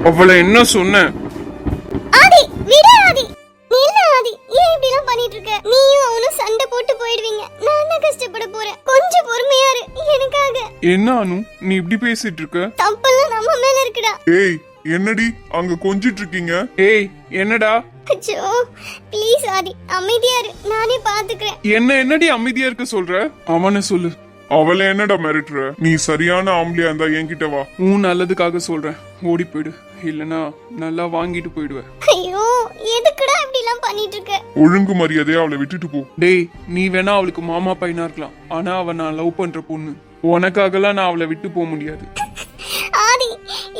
அவளை என்ன சொன்ன? ஆதி விடு ஆதி. நீல ஆதி, ஏன் இப்படி எல்லாம் பண்ணிட்டு இருக்க? நீயும் அவனும் சண்டை போட்டு போயிடுவீங்க. நான் தான் கஷ்டப்பட போறேன். கொஞ்சம் பொறுமையா இரு எனக்காக. என்ன அனு, நீ இப்படி பேசிட்டு இருக்க? தப்பெல்லாம் நம்ம மேல இருக்குடா. ஏய் என்னடி அங்க கொஞ்சிட்டு இருக்கீங்க? ஏய் என்னடா? அச்சோ ப்ளீஸ் ஆதி அமைதியா இரு, நானே பாத்துக்கிறேன். என்னடி அமைதியா இருக்க சொல்ற? அவனை சொல்லு. அவளை என்னடா மிரட்டுற? நீ சரியான ஆம்பளையா இருந்தா என்கிட்ட வா. உன் நல்லதுக்காக சொல்றேன், ஓடி போயிடு, இல்லனா நல்லா வாங்கிட்டு போயிடுவேன். ஐயோ எதுக்குடா இப்படி எல்லாம் பண்ணிட்டு இருக்க? ஒழுங்கு மரியாதையா அவளை விட்டுட்டு போ. டேய் நீ வேணா அவளுக்கு மாமா பையனா இருக்கலாம், ஆனா அவ நான் லவ் பண்ற பொண்ணு. உனக்காகலாம் நான் அவளை விட்டு போக முடியாது. ஆதி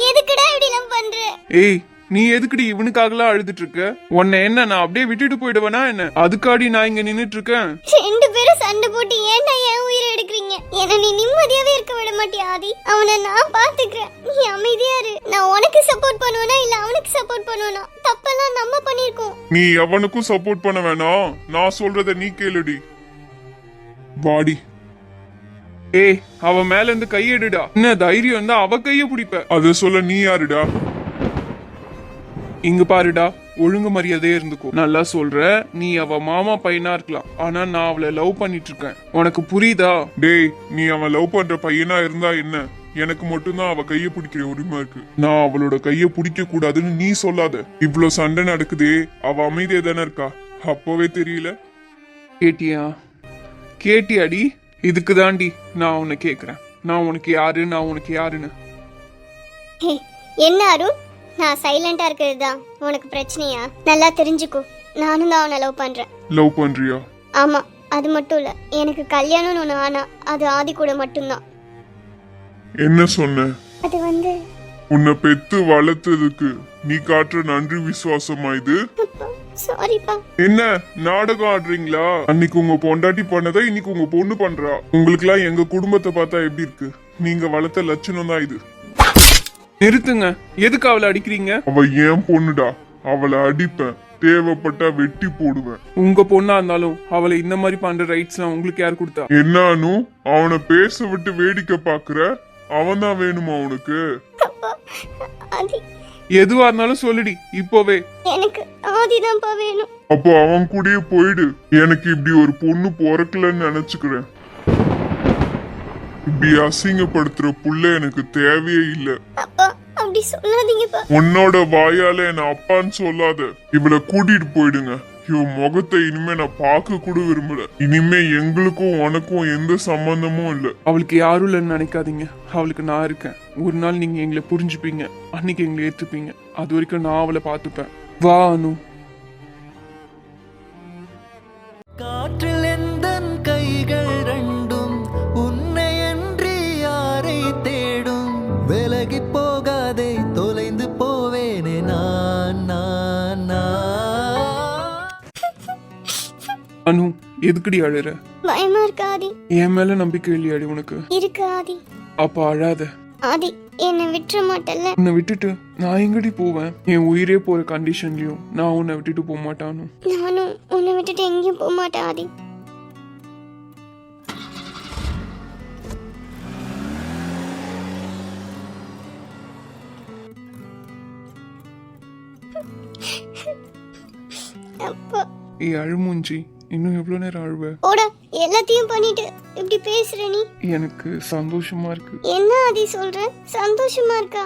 எதுக்குடா இப்படி எல்லாம் பண்ற? ஏய் நீ எதுக்குடி இவனுக்காகலாம் அழுதுட்டு இருக்க? உன்னை என்ன நான் அப்படியே விட்டுட்டு போயிடுவேனா என்ன? அதுக்காடி நான் இங்க நின்னுட்டு இருக்கேன். ரெண்டு பேரும் சண்டை போட்டு ஏன்டா என் உயிரை எடுக்கிறீங்க? என்ன நீ நிம்மதியாவே இருக்க விட மாட்டியா ஆதி? அவனை நான் பாத்துக்கிறேன், நீ அமைதியா இரு. நான் உனக்கு சப்போர்ட் பண்ணுவேனா இல்ல அவனுக்கு சப்போர்ட் பண்ணுவேனா? தப்பெல்லாம் நம்ம பண்ணிருக்கோம். நீ அவனுக்கும் சப்போர்ட் பண்ண வேணாம், நான் சொல்றத நீ கேளுடி. வாடி. ஏய் அவ மேல இருந்து கையெடுடா. என்ன தைரியம் இருந்தா அவ கைய பிடிப்ப. அது சொல்ல நீ யாருடா? இங்க பாருடா, ஒழுங்கு மரியாதையே இருந்துக்கோ. நல்லா சொல்ற, நீ அவ மாமா பையனா இருக்கலாம், ஆனா நான் அவளை லவ் பண்ணிட்டு இருக்கேன். உனக்கு புரியுதா? டேய் நீ அவன் லவ் பண்ற பையனா இருந்தா என்ன, எனக்கு மட்டும்தான் அவ கைய பிடிக்கிற உரிமை இருக்கு. நான் அவளோட கைய பிடிக்க கூடாதுன்னு நீ சொல்லாத. இவ்வளவு சண்டை நடக்குதே, அவ அமைதியா தானே இருக்கா, அப்பவே தெரியல. கேட்டியா? கேட்டியாடி? இதுக்கு தாண்டி நான் உன்னை கேக்குறேன், நான் உனக்கு யாரு, நான் உனக்கு யாருன்னு. என்ன அருண், நான் சைலண்டா இருக்கிறது தான் உனக்கு பிரச்சனையா? நல்லா தெரிஞ்சுக்கோ, நானும் தான் அவனை லவ் பண்றேன். லவ் பண்றியா? ஆமா, அது மட்டும் இல்ல, எனக்கு கல்யாணம்னு ஒண்ணு ஆனா அது ஆதி கூட மட்டும்தான். என்ன சொன்ன? அது வந்து உன்னை பெத்து வளர்த்ததுக்கு நீ காட்டுற நன்றி விசுவாசமா இது? சாரிப்பா. என்ன நாடகம் ஆடுறீங்களா? அன்னைக்கு உங்க பொண்டாட்டி பண்ணதை இன்னைக்கு உங்க பொண்ணு பண்றா. உங்களுக்கு எல்லாம் எங்க குடும்பத்தை பார்த்தா எப்படி இருக்கு? நீங்க வளர்த்த லட்சணம் தான் இது. நிறுத்துங்க, எதுக்கு அவளை அடிக்கிறீங்க? அவ ஏன் பொண்ணுடா, அவளை அடிப்பேன், தேவைப்பட்டா வெட்டி போடுவேன். உங்க பொண்ணா இருந்தாலும் அவளை இந்த மாதிரி பண்ற ரைட்ஸ் எல்லாம் உங்களுக்கு யார் கொடுத்தா? என்னானு அவனை பேச விட்டு வேடிக்கை பாக்குற? அவன் தான் வேணுமா உனக்கு? எதுவா இருந்தாலும் சொல்லுடி இப்போவே. எனக்கு ஆதிதான்ப்பா வேணும். அப்போ அவன் கூடயே போயிடு. எனக்கு இப்படி ஒரு பொண்ணு பிறக்கலன்னு நினைச்சுக்கிறேன். இப்படி அசிங்கப்படுத்துற புள்ள எனக்கு தேவையே இல்ல. அப்பா அப்படி சொல்லாதீங்கப்பா. உன்னோட வாயால என்ன அப்பான்னு சொல்லாத. இவளை கூட்டிட்டு போயிடுங்க. இவ முகத்தை இனிமே நான் பார்க்க கூட விரும்பல. இனிமே எங்களுக்கும் உனக்கும் எந்த சம்பந்தமும் இல்ல. அவளுக்கு யாரும் இல்லைன்னு நினைக்காதீங்க, அவளுக்கு நான் இருக்கேன். ஒரு நாள் நீங்க எங்களை புரிஞ்சுப்பீங்க, அன்னைக்கு எங்களை ஏத்துப்பீங்க. அது வரைக்கும் நான் அவளை பார்த்துப்பேன். வா அனு. காற்றில் எந்தன் கைகள் ரெண்டும் உன்னை அன்றி யாரை தேடும்? விலகி போகாதே, தொலைந்து போவேனே நான் நான் நான். அனு எதுக்குடி அழுற? பயமா இருக்கு ஆதி. என் மேல நம்பிக்கை இல்லையாடி உனக்கு? இருக்கு ஆதி. அப்ப அழாத ஆதி, என்னை விட்டுற மாட்டல்ல? உன்னை விட்டுட்டு நான் எங்கடி போவேன்? என் உயிரே போற கண்டிஷன்லயும் நான் உன்னை விட்டுட்டு போக மாட்டானு. நானும் உன்னை விட்டுட்டு எங்கேயும் போக மாட்டேன் ஆதி. அப்பா அழுமூஞ்சி, இன்னும் எவ்வளவு நேரம் அழுவ? ஓட, எல்லாத்தையும் பண்ணிட்டு இப்படி பேசுற நீ? எனக்கு சந்தோஷமா இருக்கு. என்ன ஆதி சொல்ற? சந்தோஷமா இருக்கா?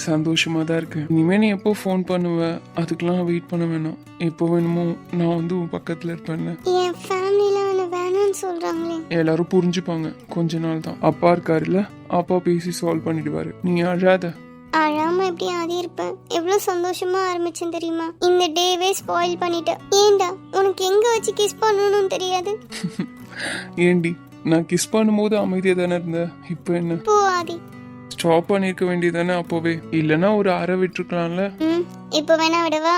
சந்தோஷமா தான் இருக்கு. இனிமே நீ எப்போ ஃபோன் பண்ணுவ, அதுக்கெல்லாம் வெயிட் பண்ண வேணாம். எப்போ வேணுமோ நான் வந்து உன் பக்கத்துல இருப்பேன்ல. என் ஃபேமிலில என்ன வேணாம்னு சொல்றாங்களே. எல்லாரும் புரிஞ்சுப்பாங்க, கொஞ்ச நாள் தான். அப்பா இருக்காருல்ல, அப்பா பேசி சால்வ் பண்ணிடுவாரு. நீ அழாத. அழாம எப்படி ஆதி இருப்பேன்? எவ்வளவு சந்தோஷமா ஆரம்பிச்சேன் தெரியுமா? இந்த டேவே ஸ்பாயில் பண்ணிட்ட. ஏண்டா, உனக்கு எங்க வச்சு கிஸ் பண்ணணும்னு தெரியாது? ஏண்டி, நான் கிஸ் பண்ணும்போது அமைதியா தானே இருந்த, இப்போ என்ன? போ ஆதி. ஸ்டாப் பண்ணிருக்க வேண்டியதானே அப்போவே, இல்லனா ஒரு அரை விட்டுருக்கலாம்ல. இப்போ வேணா விடவா?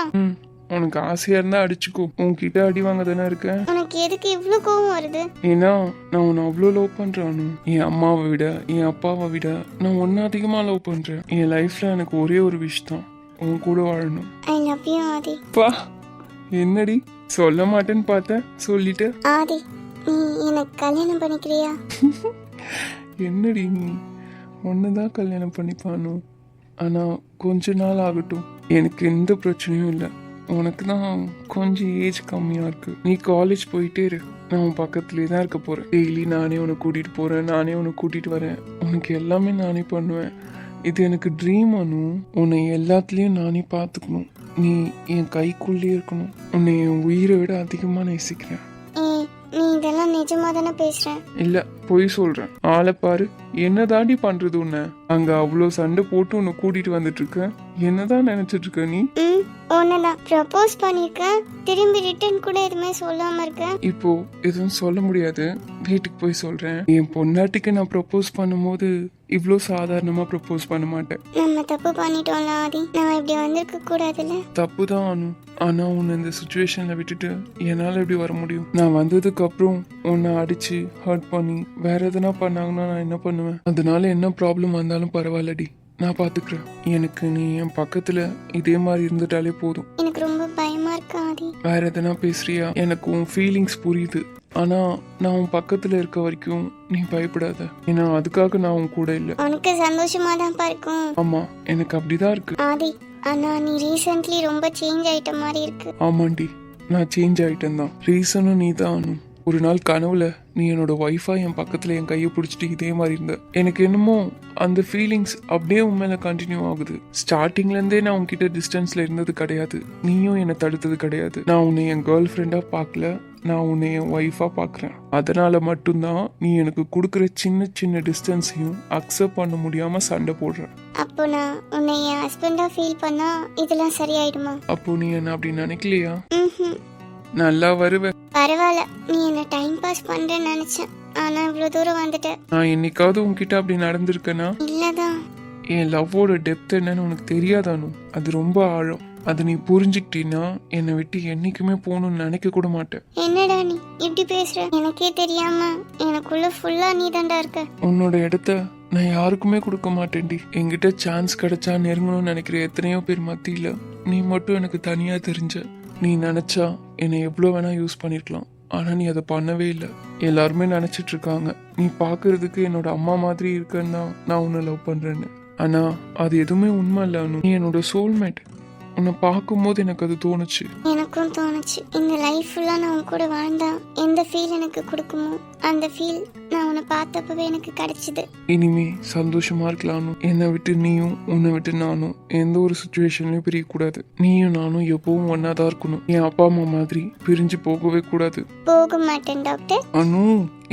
உனக்கு ஆசையா இருந்தா அடிச்சுக்கோ, உன்கிட்ட அடி வாங்க தானே இருக்கேன். உனக்கு எதுக்கு இவ்ளோ கோவம் வருது? ஏன்னா நான் உன்னை அவ்வளோ லவ் பண்றானு. என் அம்மாவை விட என் அப்பாவை விட நான் ஒன்னு அதிகமா லவ் பண்றேன். என் லைஃப்ல எனக்கு ஒரே ஒரு விஷ் தான், உன் கூட வாழணும். ஐ லவ் யூ ஆதி. பா, என்னடி சொல்ல மாட்டேன்னு பார்த்தேன், சொல்லிட்டு. ஆதி, நீ எனக்கு கல்யாணம் பண்ணிக்கிறியா? என்னடி நீ ஒன்னுதான் கல்யாணம் பண்ணிப்பானு? ஆனா கொஞ்ச நாள் ஆகட்டும், எனக்கு எந்த பிரச்சனையும் இல்லை. உனக்கு தான் கொஞ்சம் ஏஜ் கம்மியா இருக்கு. நீ காலேஜ் போயிட்டே இரு, நான் உன் பக்கத்துலேயே தான் இருக்க போறேன். டெய்லி நானே உன்னை கூட்டிட்டு போறேன், நானே உன்னை கூட்டிட்டு வரேன். உனக்கு எல்லாமே நானே பண்ணுவேன். இது எனக்கு ட்ரீம் அனு. உன்னை எல்லாத்துலேயும் நானே பார்த்துக்கணும். நீ என் கைக்குள்ளேயே இருக்கணும். உன்னை என் உயிரை விட அதிகமாக நேசிக்கிறேன். ஏய், நீ இதெல்லாம் நிஜமா தானே பேசுற? இல்ல, பொய் சொல்றேன். ஆளை பாரு, என்ன தாண்டி பண்றது உன்னை? அங்க அவ்வளோ சண்டை போட்டு உன்னை கூட்டிட்டு வந்துட்டு இருக்க. என்னதான் நினைச்சிட்டு இருக்க நீ? ஒன்னதான் ப்ரப்போஸ் பண்ணிருக்கேன், திரும்பி ரிட்டர்ன் கூட எதுவுமே சொல்லாம இருக்கேன். இப்போ எதுவும் சொல்ல முடியாது, வீட்டுக்கு போய் சொல்றேன். என் பொண்டாட்டிக்கு நான் ப்ரப்போஸ் பண்ணும்போது இவ்வளோ சாதாரணமா ப்ரப்போஸ் பண்ண மாட்டேன். நம்ம தப்பு பண்ணிட்டோம்ல ஆதி, நம்ம இப்படி வந்திருக்க கூடாதுல்ல. தப்பு தான் அனு. ஆனா உன்னை இந்த சுச்சுவேஷன்ல விட்டுட்டு என்னால எப்படி வர முடியும்? நான் வந்ததுக்கு அப்புறம் உன்னை அடிச்சு ஹர்ட் பண்ணி வேற எதுனா பண்ணாங்கன்னா நான் என்ன பண்ணுவேன்? அதனால என்ன ப்ராப்ளம் வந்தாலும் பரவாயில்லடி, நான் பாத்துக்கிறேன். எனக்கு நீ என் பக்கத்துல இதே மாதிரி இருந்துட்டாலே போதும். எனக்கு ரொம்ப பயமா இருக்கு ஆதி. வேற எதனா பேசுறியா? எனக்கு உன் ஃபீலிங்ஸ் புரியுது. ஆனா நான் உன் பக்கத்துல இருக்க வரைக்கும் நீ பயப்படாத. ஏன்னா அதுக்காக நான் உன் கூட இல்ல. உனக்கு சந்தோஷமா தான் இருக்கும். ஆமா, எனக்கு அப்படிதான் இருக்கு ஆதி. ஆனா நீ ரீசென்ட்லி ரொம்ப சேஞ்ச் ஆயிட்ட மாதிரி இருக்கு. ஆமாண்டி, நான் சேஞ்ச் ஆயிட்டேன் தான். ரீசனும் நீ தான். ஒரு நாள் கனவுல நீ என்னோட ஒய்ஃபா என் பக்கத்துல என் கையை பிடிச்சிட்டு இதே மாதிரி இருந்த. எனக்கு என்னமோ அந்த ஃபீலிங்ஸ் அப்படியே உண்மையில கண்டினியூ ஆகுது. ஸ்டார்டிங்ல இருந்தே நான் உன்கிட்ட டிஸ்டன்ஸ்ல இருந்தது கிடையாது, நீயும் என்னை தடுத்தது கிடையாது. நான் உன்னை என் கேர்ள் ஃப்ரெண்டா பார்க்கல, நான் உன்னை என் ஒய்ஃபா பார்க்குறேன். அதனால மட்டும்தான் நீ எனக்கு கொடுக்குற சின்ன சின்ன டிஸ்டன்ஸையும் அக்செப்ட் பண்ண முடியாம சண்டை போடுற. அப்போ நான் உன்னை என் ஹஸ்பண்டா ஃபீல் பண்ணா இதெல்லாம் சரியாயிடுமா? அப்போ நீ என்ன அப்படி நினைக்கலையா? ம்ஹும். நல்லா வருவேன். பரவாயில்ல, நீ என்ன டைம் பாஸ் பண்றேன்னு நினைச்சேன். ஆனா இவ்வளவு தூரம் வந்துட்ட. நான் என்னைக்காவது உன்கிட்ட அப்படி நடந்திருக்கேனா? இல்லதான். என் லவ்வோட டெப்த் என்னன்னு உனக்கு தெரியாதானு? அது ரொம்ப ஆழம். அதை நீ புரிஞ்சுக்கிட்டீன்னா என்னை விட்டு என்னைக்குமே போகணும்னு நினைக்க கூட மாட்டேன். என்னடா நீ இப்படி பேசுற? எனக்கே தெரியாம எனக்குள்ள ஃபுல்லா நீ தாண்டா இருக்க. உன்னோட இடத்த நான் யாருக்குமே கொடுக்க மாட்டேன்டி. என்கிட்ட சான்ஸ் கிடைச்சா நெருங்கணும்னு நினைக்கிற எத்தனையோ பேர் மத்தியில நீ மட்டும் எனக்கு தனியா தெரிஞ்ச. நீ நினைச்சா என்னை எவ்வளோ வேணா யூஸ் பண்ணிருக்கலாம், ஆனா நீ அதை பண்ணவே இல்லை. எல்லாருமே நினைச்சிட்டு இருக்காங்க நீ பாக்குறதுக்கு என்னோட அம்மா மாதிரி இருக்கன்னு தான் நான் உன்னை லவ் பண்றேன்னு. ஆனா அது எதுவுமே உண்மை இல்லை அனு. நீ என்னோட சோல்மேட். உன்னை பார்க்கும்போது எனக்கு அது தோணுச்சு. எனக்கும் தோணுச்சு, இந்த லைஃப் ஃபுல்லா நான் உன் கூட வாழ்ந்தா எந்த ஃபீல் எனக்கு கொடுக்குமோ அந்த ஃபீல் நான் உன்னை பார்த்தப்பவே எனக்கு கிடைச்சது. இனிமே சந்தோஷமா இருக்கலாம். என்னை விட்டு நீயும் உன்னை விட்டு நானும் எந்த ஒரு சுச்சுவேஷன்லயும் பிரியக்கூடாது. நீயும் நானும் எப்பவும் ஒன்னாதான் இருக்கணும். என் அப்பா அம்மா மாதிரி பிரிஞ்சு போகவே கூடாது. போக மாட்டேன் டாக்டர். அனு,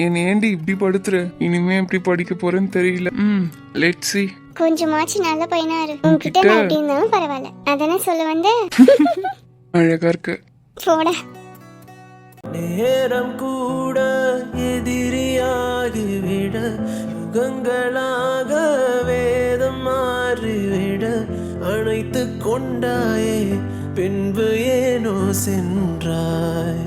என்னை ஏண்டி இப்படி படுத்துற? இனிமே எப்படி படிக்க போறேன்னு தெரியல. Let's see. கொஞ்சமாச்சு நல்ல பையனா இரு. உன்கிட்ட நான் அப்படி இருந்தாலும் பரவாயில்ல, அதானே சொல்ல வந்த. அழகா இருக்க. போட. நேரம் கூட எதிரியாகிவிட, யுகங்களாக வேதம் மாறிவிட, அணைத்து கொண்டாயே பின்பு ஏனோ சென்றாய்.